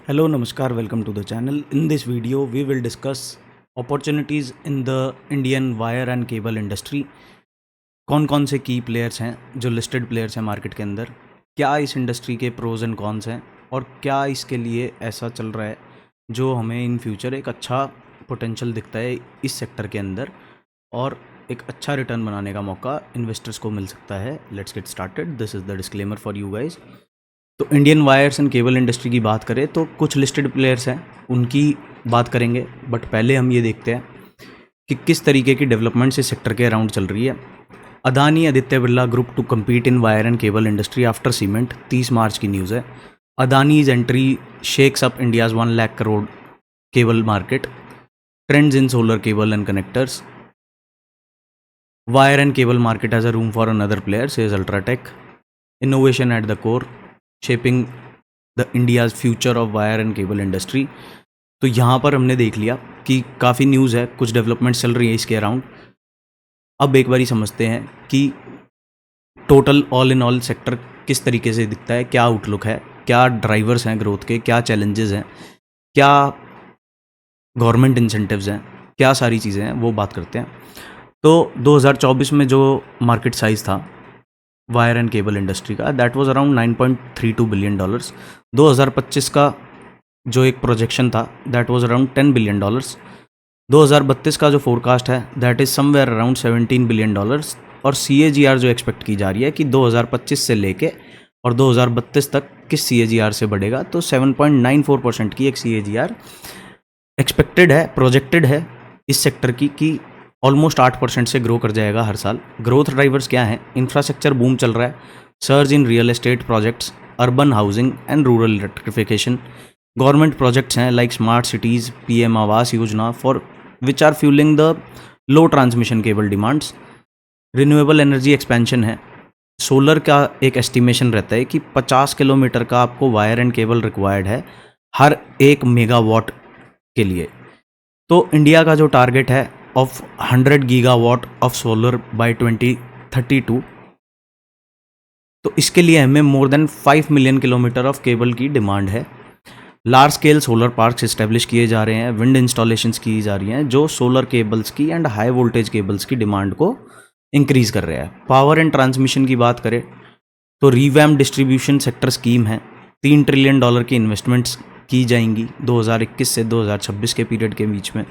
Hello, Namaskar, welcome to the channel. In this video, we will discuss opportunities in the Indian wire and cable industry. कौन कौन से की players हैं जो listed players हैं market के अंदर, क्या इस इंडस्ट्री के प्रोज एंड कॉन्स हैं और क्या इसके लिए ऐसा चल रहा है जो हमें इन फ्यूचर एक अच्छा पोटेंशियल दिखता है इस सेक्टर के अंदर और एक अच्छा रिटर्न बनाने का मौका इन्वेस्टर्स को मिल सकता है. Let's get started. This is the disclaimer for you guys. तो Indian wires and cable industry की बात करें तो कुछ लिस्टेड प्लेयर्स हैं, उनकी बात करेंगे. बट पहले हम ये देखते हैं कि किस तरीके की डेवलपमेंट्स इस सेक्टर के अराउंड चल रही है. Adani Aditya Birla group to compete in wire and cable industry after cement, 30 March की न्यूज़ है. Adani's entry shakes up India's 1 lakh crore cable market. Trends in solar cable and connectors. Wire and cable market has a room for another player says UltraTech. Innovation at the core shaping the India's future of wire and cable industry. तो यहाँ पर हमने देख लिया कि काफ़ी news है, कुछ डेवलपमेंट्स चल रही है इसके अराउंड. अब एक बारी समझते हैं कि total all in all sector किस तरीके से दिखता है, क्या आउटलुक है, क्या ड्राइवर्स हैं ग्रोथ के, क्या चैलेंजेस हैं, क्या गवर्नमेंट इंसेंटिव्स हैं, क्या सारी चीज़ें हैं, वो बात करते हैं. तो 2024 में जो मार्केट साइज़ था वायर एंड केबल इंडस्ट्री का, दैट वाज अराउंड $9.32 बिलियन. 2025 का जो एक प्रोजेक्शन था दैट वाज अराउंड $10 बिलियन. 2032 का जो फोरकास्ट है that is somewhere around $17 billion. और CAGR जो एक्सपेक्ट की जा रही है कि 2025 से लेके और 2032 तक किस CAGR से बढ़ेगा, तो 7.94% की एक CAGR एक्सपेक्टेड है, प्रोजेक्टेड है इस सेक्टर की कि ऑलमोस्ट 8% से ग्रो कर जाएगा हर साल. ग्रोथ ड्राइवर्स क्या हैं? इंफ्रास्ट्रक्चर बूम चल रहा है, surge in real estate projects, urban housing and rural electrification. Government projects हैं like smart cities, PM Awas Yojana for which are fuelling the low transmission cable demands. Renewable energy expansion है. Solar का एक estimation रहता है कि 50 किलोमीटर का आपको wire and cable required है हर 1 मेगावाट के लिए. तो इंडिया का जो टारगेट है of 100 gigawatt of solar by 2032, तो इसके लिए हमें more than 5 million kilometre of cable की डिमांड है. Large scale solar parks establish किए जा रहे हैं, विंड इंस्टॉलेशंस की जा रही हैं जो सोलर केबल्स की एंड हाई वोल्टेज केबल्स की डिमांड को इंक्रीज़ कर रहे हैं. पावर एंड ट्रांसमिशन की बात करें तो रिवैम्प डिस्ट्रीब्यूशन सेक्टर स्कीम है. $3 ट्रिलियन की इन्वेस्टमेंट्स की जाएंगी 2021 से 2026 के पीरियड के बीच में.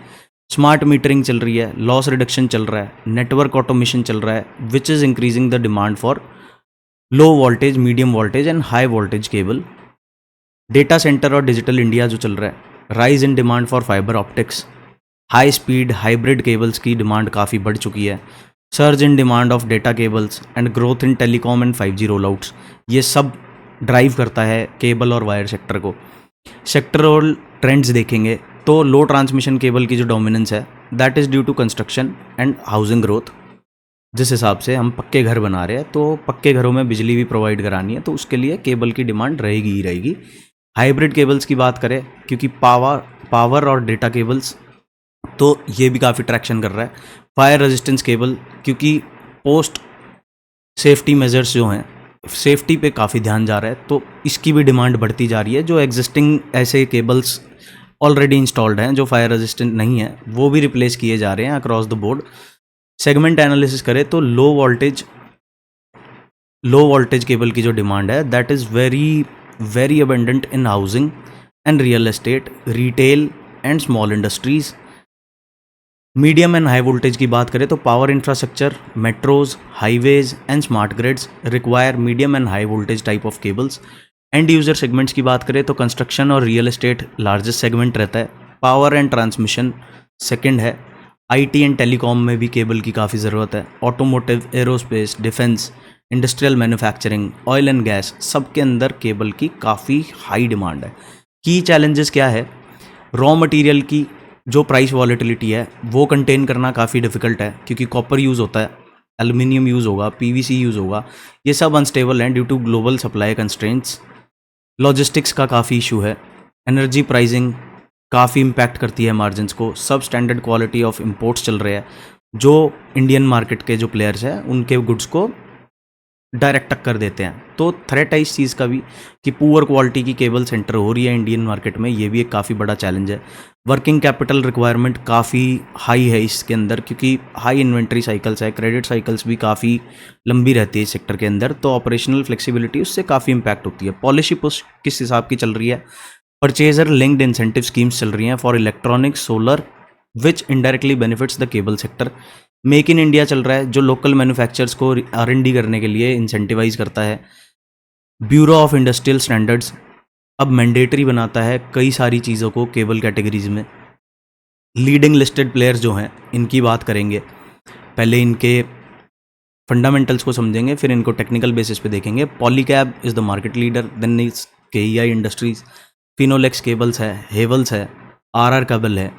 स्मार्ट मीटरिंग चल रही है, लॉस रिडक्शन चल रहा है, नेटवर्क ऑटोमेशन चल रहा है which is increasing the demand for low voltage, medium voltage and high voltage cable. Data centre और डिजिटल इंडिया जो चल रहा है, rise in demand for fibre optics. High speed hybrid cables की डिमांड काफ़ी बढ़ चुकी है. Surge in demand of data cables and growth in telecom and 5G roll outs. ये सब ड्राइव करता है केबल और वायर सेक्टर को. सेक्टरल ट्रेंड्स देखेंगे तो लो ट्रांसमिशन केबल की जो डोमिनेंस है that is due to construction and housing growth. जिस हिसाब से हम पक्के घर बना रहे हैं तो पक्के घरों में बिजली भी प्रोवाइड करानी है, तो उसके लिए केबल की डिमांड रहेगी ही रहेगी. हाइब्रिड केबल्स की बात करें क्योंकि पावर और डेटा केबल्स, तो ये भी काफ़ी ट्रैक्शन कर रहा है. फायर रेजिस्टेंस केबल, क्योंकि पोस्ट सेफ्टी मेजर्स जो हैं, सेफ्टी पे काफ़ी ध्यान जा रहा है, तो इसकी भी डिमांड बढ़ती जा रही है. जो एग्जिस्टिंग ऐसे केबल्स ऑलरेडी इंस्टॉल्ड हैं जो फायर रेजिस्टेंट नहीं है, वो भी रिप्लेस किए जा रहे हैं across the board. Segment analysis करें तो लो वोल्टेज केबल की जो डिमांड है that is very abundant in housing and real estate, retail and small industries. Medium and high voltage की बात करें तो power infrastructure, metros, highways and smart grids require medium and high voltage type of cables. End user segments की बात करें तो construction और real estate largest segment रहता है. पावर एंड ट्रांसमिशन सेकंड है. IT एंड टेलीकॉम में भी केबल की काफ़ी ज़रूरत है. Automotive, aerospace, defence, industrial manufacturing, oil and gas, सब के अंदर केबल की काफ़ी हाई डिमांड है. की चैलेंजेस क्या है? रॉ मटेरियल की जो प्राइस वॉलेटिलिटी है वो कंटेन करना काफ़ी डिफ़िकल्ट है, क्योंकि कॉपर यूज़ होता है, एल्युमिनियम यूज़ होगा, PVC यूज़ होगा, ये सब अनस्टेबल हैं due to global supply constraints. Logistics का काफ़ी इशू है. एनर्जी प्राइसिंग काफ़ी इम्पैक्ट करती है मार्जिन्स को. सब स्टैंडर्ड क्वालिटी ऑफ इंपोर्ट्स चल रहे हैं जो इंडियन मार्केट के जो प्लेयर्स हैं उनके गुड्स को डायरेक्ट टक्कर देते हैं। तो थ्रेट है इस चीज़ का भी कि पुअर क्वालिटी की केबल सेंटर हो रही है इंडियन मार्केट में, ये भी एक काफ़ी बड़ा चैलेंज है। वर्किंग कैपिटल रिक्वायरमेंट काफ़ी हाई है इसके अंदर, क्योंकि हाई इन्वेंट्री साइकिल्स है, क्रेडिट साइकिल्स भी काफ़ी लंबी रहती है इस सेक्टर के अंदर, तो ऑपरेशनल फ्लेक्सिबिलिटी उससे काफ़ी इंपैक्ट होती है। पॉलिसी पुश किस हिसाब की चल रही है? परचेजर लिंक्ड इंसेंटिव स्कीम्स चल रही हैं for electronics, solar, which indirectly benefits the cable sector. Make in India चल रहा है, जो लोकल मैन्युफैक्चरर्स को R&D करने के लिए इंसेंटिवाइज करता है। ब्यूरो ऑफ इंडस्ट्रियल स्टैंडर्ड्स अब मैंडेटरी बनाता है कई सारी चीज़ों को केबल कैटेगरीज में। लीडिंग लिस्टेड प्लेयर्स जो हैं इनकी बात करेंगे, पहले इनके फंडामेंटल्स को समझेंगे, फिर इनको टेक्निकल बेसिस पे देखेंगे। Polycab is the market leader, then is KEI industries, Finolex cables है, हेवल्स है, RR केबल है,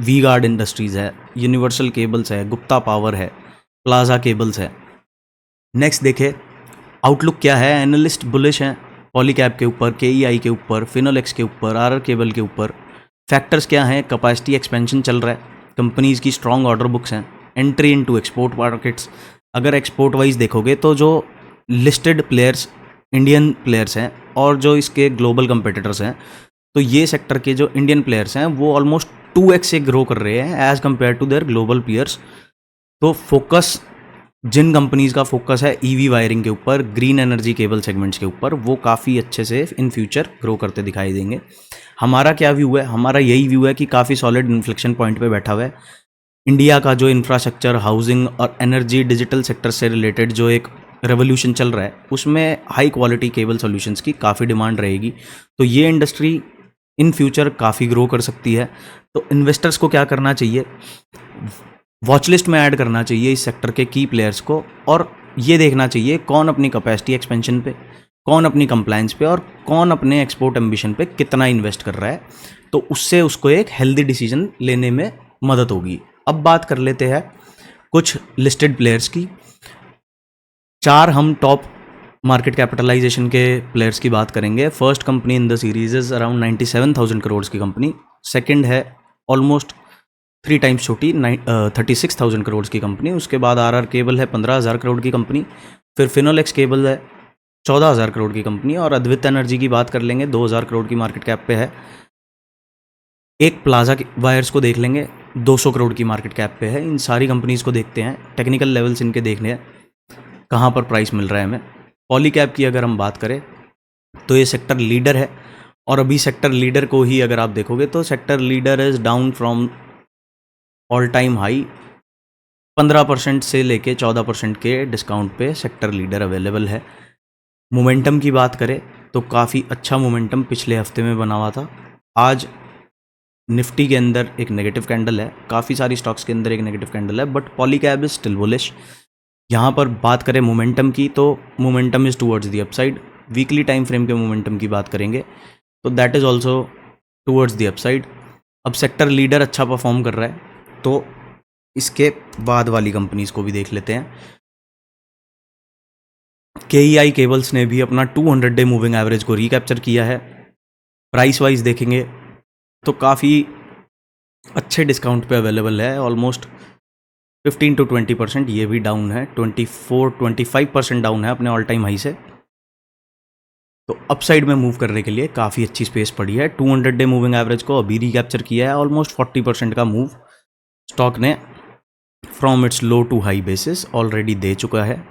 वी गार्ड इंडस्ट्रीज है, यूनिवर्सल केबल्स है, गुप्ता पावर है, प्लाजा केबल्स है। नेक्स्ट देखे आउटलुक क्या है। एनालिस्ट बुलिश हैं पॉलीकैब के ऊपर, KEI के ऊपर, फिनोलेक्स के ऊपर, RR केबल के ऊपर। फैक्टर्स क्या हैं? कैपेसिटी एक्सपेंशन चल रहा है, कंपनीज़ की स्ट्रॉन्ग ऑर्डर बुक्स हैं, एंट्री इनटू एक्सपोर्ट मार्केट्स। अगर एक्सपोर्ट वाइज देखोगे तो जो लिस्टेड प्लेयर्स इंडियन प्लेयर्स हैं और जो इसके ग्लोबल कंपटीटर्स हैं, तो ये सेक्टर के जो इंडियन प्लेयर्स हैं वो ऑलमोस्ट 2x से ग्रो कर रहे हैं as compared to their global players. तो फोकस, जिन कंपनीज़ का फोकस है EV वायरिंग के ऊपर, ग्रीन एनर्जी केबल सेगमेंट्स के ऊपर, वो काफ़ी अच्छे से इन फ्यूचर ग्रो करते दिखाई देंगे। हमारा क्या व्यू है? हमारा यही व्यू है कि काफ़ी सॉलिड इन्फ्लेक्शन पॉइंट पे बैठा हुआ है इंडिया का। जो इंफ्रास्ट्रक्चर, हाउसिंग और एनर्जी डिजिटल सेक्टर से रिलेटेड जो एक रेवोल्यूशन चल रहा है, उसमें हाई क्वालिटी केबल सॉल्यूशंस की काफ़ी डिमांड रहेगी। तो ये इंडस्ट्री इन फ्यूचर काफ़ी ग्रो कर सकती है। तो इन्वेस्टर्स को क्या करना चाहिए? वॉच लिस्ट में ऐड करना चाहिए इस सेक्टर के की प्लेयर्स को, और ये देखना चाहिए कौन अपनी कैपेसिटी एक्सपेंशन पे, कौन अपनी कंप्लायंस पे और कौन अपने एक्सपोर्ट एम्बिशन पे कितना इन्वेस्ट कर रहा है। तो उससे उसको एक हेल्दी डिसीजन लेने में मदद होगी। अब बात कर लेते हैं कुछ लिस्टेड प्लेयर्स की। 4 हम टॉप मार्केट कैपिटलाइजेशन के प्लेयर्स की बात करेंगे। First company in the series is around 97,000 crore की कंपनी। सेकंड है ऑलमोस्ट 3 टाइम्स छोटी 36,000 करोड़ की कंपनी। उसके बाद RR केबल है 15,000 करोड़ की कंपनी। फिर फिनोलेक्स केबल है 14,000 करोड़ की कंपनी। और अद्वित एनर्जी की बात कर लेंगे, 2,000 करोड़ की मार्केट कैप पे है। एक प्लाजा वायर्स को देख लेंगे, 200 करोड़ की मार्केट कैप पे है। इन सारी कंपनीज़ को देखते हैं, टेक्निकल लेवल्स इनके देखने हैं कहाँ पर प्राइस मिल रहा है हमें। पॉलीकैब की अगर हम बात करें तो ये सेक्टर लीडर है, और अभी सेक्टर लीडर को ही अगर आप देखोगे तो sector leader is down from all time high. 15% से लेके 14% के डिस्काउंट पे सेक्टर लीडर अवेलेबल है। मोमेंटम की बात करें तो काफ़ी अच्छा मोमेंटम पिछले हफ्ते में बना हुआ था। आज निफ्टी के अंदर एक नेगेटिव कैंडल है, काफ़ी सारी स्टॉक्स के अंदर एक नेगेटिव कैंडल है, but Polycab is still bullish. यहाँ पर बात करें मोमेंटम की तो momentum is towards the upside. Weekly time frame के मोमेंटम की बात करेंगे तो that is also towards the upside. अब सेक्टर लीडर अच्छा परफॉर्म कर रहा है, तो इसके बाद वाली कंपनीज़ को भी देख लेते हैं। KEI केबल्स ने भी अपना 200 डे मूविंग एवरेज को रिकैप्चर किया है। प्राइस वाइज देखेंगे तो काफ़ी अच्छे डिस्काउंट पे अवेलेबल है, ऑलमोस्ट 15 to 20%। ये भी डाउन है, 24-25% डाउन है अपने ऑल टाइम हाई से। तो अपसाइड में मूव करने के लिए काफ़ी अच्छी स्पेस पड़ी है। 200 डे मूविंग एवरेज को अभी रिकैप्चर किया है। ऑलमोस्ट 40% का मूव स्टॉक ने from its low to high basis already दे चुका है।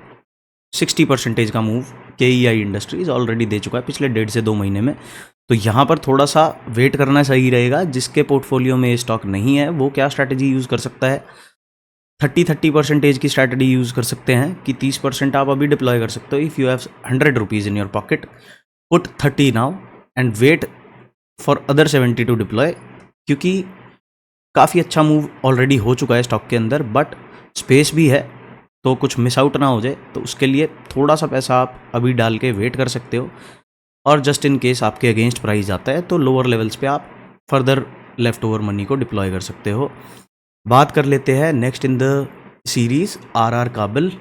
60% का मूव KEI इंडस्ट्रीज ऑलरेडी दे चुका है पिछले 1.5 से 2 महीने में। तो यहाँ पर थोड़ा सा वेट करना सही रहेगा। जिसके पोर्टफोलियो में ये स्टॉक नहीं है वो क्या स्ट्रैटेजी यूज़ कर सकता है? 30% की स्ट्रैटेजी यूज़ कर सकते हैं कि 30% आप अभी डिप्लॉय कर सकते हो। If you have 100 rupees in your pocket, put 30 now and wait for other 70 to deploy, क्योंकि काफ़ी अच्छा मूव ऑलरेडी हो चुका है स्टॉक के अंदर, बट स्पेस भी है तो कुछ मिस आउट ना हो जाए। तो उसके लिए थोड़ा सा पैसा आप अभी डाल के वेट कर सकते हो, और जस्ट इन केस आपके अगेंस्ट प्राइस जाता है तो लोअर लेवल्स पे आप फर्दर लेफ्ट ओवर मनी को डिप्लॉय कर सकते हो। बात कर लेते हैं next in the series RR cable.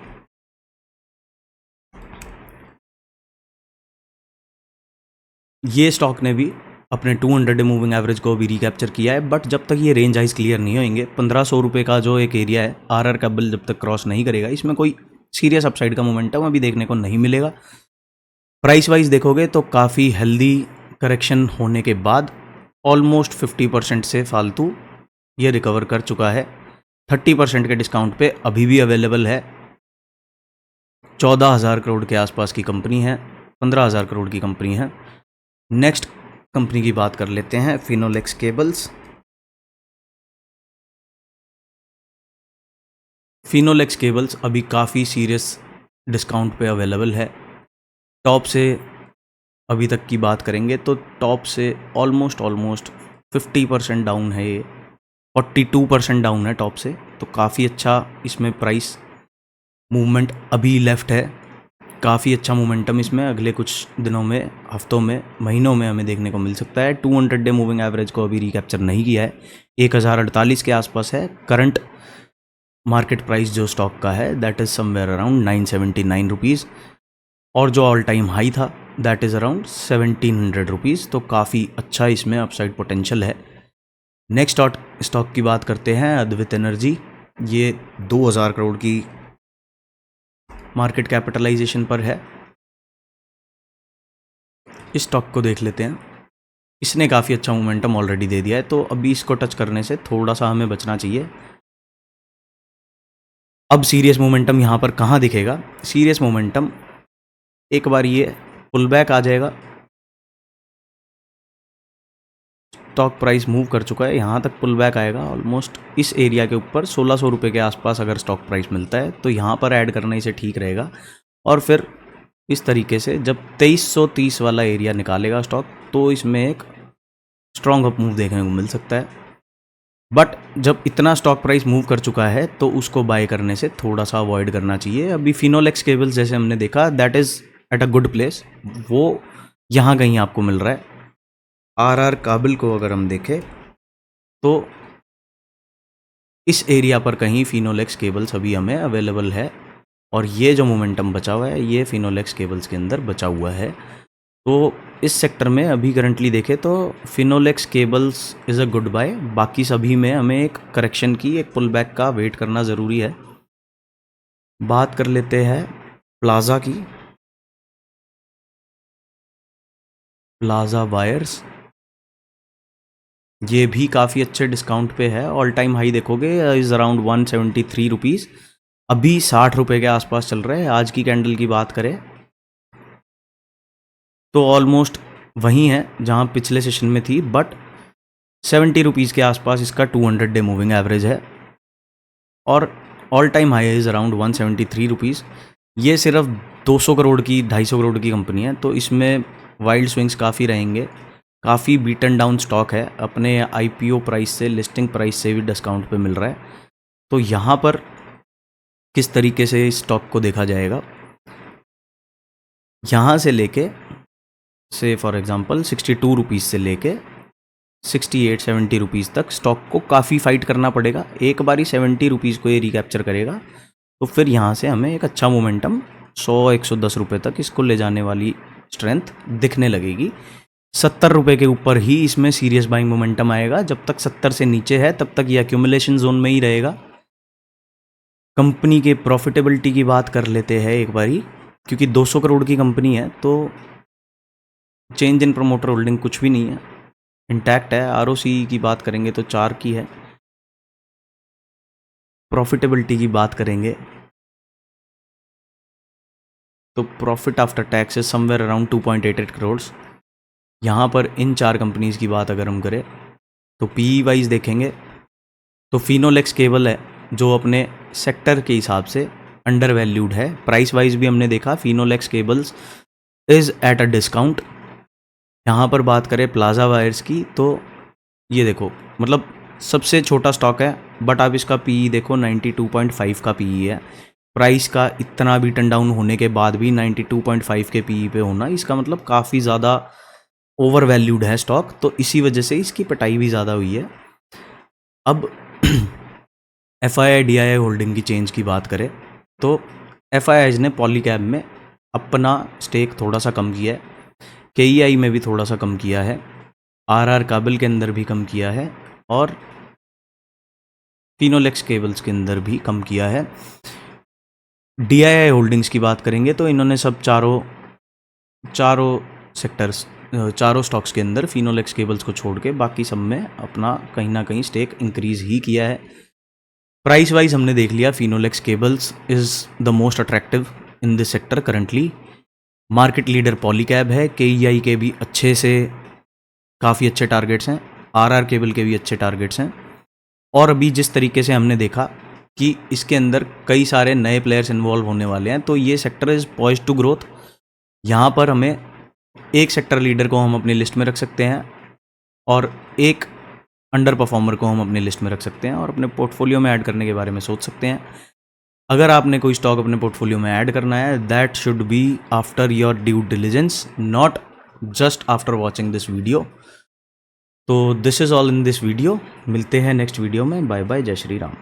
ये स्टॉक ने भी अपने 200 डे मूविंग एवरेज को भी रिकैप्चर किया है, बट जब तक ये रेंज आइज क्लियर नहीं होंगे, 1500 रुपये का जो एक एरिया है RR केबल जब तक क्रॉस नहीं करेगा, इसमें कोई सीरियस अपसाइड का मोमेंटम अभी देखने को नहीं मिलेगा। प्राइस वाइज देखोगे तो काफ़ी हेल्दी करेक्शन होने के बाद ऑलमोस्ट 50% से फालतू ये रिकवर कर चुका है। 30% के डिस्काउंट पे अभी भी अवेलेबल है। 14,000 करोड़ के आसपास की कंपनी है, 15,000 करोड़ की कंपनी है। नेक्स्ट कंपनी की बात कर लेते हैं, फिनोलेक्स केबल्स। फिनोलेक्स केबल्स अभी काफ़ी सीरियस डिस्काउंट पे अवेलेबल है। टॉप से अभी तक की बात करेंगे तो टॉप से ऑलमोस्ट 50% डाउन है ये, 42% डाउन है टॉप से। तो काफ़ी अच्छा इसमें प्राइस मूवमेंट अभी लेफ्ट है। काफ़ी अच्छा मोमेंटम इसमें अगले कुछ दिनों में, हफ्तों में, महीनों में हमें देखने को मिल सकता है। 200 डे मूविंग एवरेज को अभी रिकैप्चर नहीं किया है, 1048 के आसपास है करंट मार्केट प्राइस जो स्टॉक का है, that is somewhere around 979 rupees. और जो ऑल टाइम हाई था दैट इज़ अराउंड 1700 रुपीज़। तो काफ़ी अच्छा इसमें अपसाइड पोटेंशियल है। नेक्स्ट स्टॉक की बात करते हैं, अद्वैत एनर्जी। ये 2000 करोड़ की मार्केट कैपिटलाइजेशन पर है। इस स्टॉक को देख लेते हैं। इसने काफ़ी अच्छा मोमेंटम ऑलरेडी दे दिया है, तो अभी इसको टच करने से थोड़ा सा हमें बचना चाहिए। अब सीरियस मोमेंटम यहाँ पर कहाँ दिखेगा? सीरियस मोमेंटम एक बार ये पुल बैक आ जाएगा, स्टॉक प्राइस मूव कर चुका है, यहाँ तक पुल बैक आएगा ऑलमोस्ट इस एरिया के ऊपर 1600 रुपये के आसपास अगर स्टॉक प्राइस मिलता है तो यहाँ पर ऐड करना इसे ठीक रहेगा। और फिर इस तरीके से जब 2330 वाला एरिया निकालेगा स्टॉक तो इसमें एक स्ट्रॉन्ग अप मूव देखने को मिल सकता है। बट जब इतना स्टॉक प्राइस मूव कर चुका है तो उसको बाय करने से थोड़ा सा अवॉइड करना चाहिए। अभी फिनोलेक्स केबल्स जैसे हमने देखा, that is at a good place, वो यहाँ कहीं आपको मिल रहा है। आर काबिल को अगर हम देखें तो इस एरिया पर कहीं फिनोलेक्स केबल्स अभी हमें अवेलेबल है, और ये जो मोमेंटम बचा हुआ है ये फिनोलेक्स केबल्स के अंदर बचा हुआ है। तो इस सेक्टर में अभी करंटली देखें तो Finolex cables is a good buy. बाकी सभी में हमें एक करेक्शन की, एक पुल बैक का वेट करना ज़रूरी है। बात कर लेते हैं प्लाजा की। प्लाजा वायर्स ये भी काफ़ी अच्छे डिस्काउंट पे है। ऑल टाइम हाई देखोगे इज़ अराउंड 173 रुपीज़, अभी 60 रुपये के आसपास चल रहा है। आज की कैंडल की बात करें तो ऑलमोस्ट वहीं है जहां पिछले सेशन में थी, बट 70 रुपीज़ के आसपास इसका 200 डे मूविंग एवरेज है और all time high is around 173 rupees. ये सिर्फ 200 करोड़ की, 250 करोड़ की कंपनी है, तो इसमें वाइल्ड स्विंग्स काफ़ी रहेंगे। काफ़ी बीटन डाउन स्टॉक है, अपने IPO प्राइस से, लिस्टिंग प्राइस से भी डिस्काउंट पे मिल रहा है। तो यहाँ पर किस तरीके से इस स्टॉक को देखा जाएगा, यहाँ से लेके से फॉर एग्जांपल 62 रुपीज़ से लेके 68-70 रुपीज़ तक स्टॉक को काफ़ी फाइट करना पड़ेगा। एक बारी 70 रुपीज़ को ये रिकैप्चर करेगा तो फिर यहाँ से हमें एक अच्छा मोमेंटम 100-110 रुपये तक इसको ले जाने वाली स्ट्रेंथ दिखने लगेगी। 70 रुपये के ऊपर ही इसमें सीरियस बाइंग मोमेंटम आएगा। जब तक 70 से नीचे है तब तक ये एक्यूमुलेशन जोन में ही रहेगा। कंपनी के प्रॉफिटेबिलिटी की बात कर लेते हैं एक बारी, क्योंकि 200 करोड़ की कंपनी है तो चेंज इन प्रमोटर होल्डिंग कुछ भी नहीं है, इंटैक्ट है। ROC की बात करेंगे तो 4 की है। प्रॉफिटेबिलिटी की बात करेंगे तो profit after tax is somewhere around 2.88 crore. यहाँ पर इन 4 कंपनीज़ की बात अगर हम करें तो PE वाइज देखेंगे तो फिनोलेक्स केबल है जो अपने सेक्टर के हिसाब से अंडर वैल्यूड है। प्राइस वाइज भी हमने देखा Finolex cables is at a discount. यहाँ पर बात करें प्लाजा वायर्स की तो ये देखो, मतलब सबसे छोटा स्टॉक है बट आप इसका PE देखो 92.5 का PE है। प्राइस का इतना भी टर्न डाउन होने के बाद भी 92.5 के PE पे होना, इसका मतलब काफ़ी ज़्यादा ओवर वैल्यूड है स्टॉक, तो इसी वजह से इसकी पिटाई भी ज़्यादा हुई है। अब FII DII होल्डिंग की चेंज की बात करें तो FIIs ने पॉलीकैब में अपना स्टेक थोड़ा सा कम किया है, KEI में भी थोड़ा सा कम किया है, RR काबिल के अंदर भी कम किया है और फिनोलेक्स केबल्स के अंदर भी कम किया है। DII होल्डिंग्स की बात करेंगे तो इन्होंने सब चारों सेक्टर्स, चारों स्टॉक्स के अंदर फिनोलेक्स केबल्स को छोड़ के बाकी सब में अपना कहीं ना कहीं स्टेक इंक्रीज ही किया है। प्राइस वाइज हमने देख लिया, Finolex cables is the most attractive in this sector currently. Market leader Polycab है, KEI के भी अच्छे से काफ़ी अच्छे टारगेट्स हैं, RR केबल के भी अच्छे टारगेट्स हैं। और अभी जिस तरीके से हमने देखा कि इसके अंदर कई सारे नए प्लेयर्स इन्वॉल्व होने वाले हैं, तो ये sector is poised to growth. यहाँ पर हमें एक सेक्टर लीडर को हम अपनी लिस्ट में रख सकते हैं और एक अंडर परफॉर्मर को हम अपनी लिस्ट में रख सकते हैं और अपने पोर्टफोलियो में ऐड करने के बारे में सोच सकते हैं। अगर आपने कोई स्टॉक अपने पोर्टफोलियो में ऐड करना है, that should be after your due diligence, not just after watching this video. तो this is all in this video. मिलते हैं नेक्स्ट वीडियो में। बाय बाय, जय श्री राम।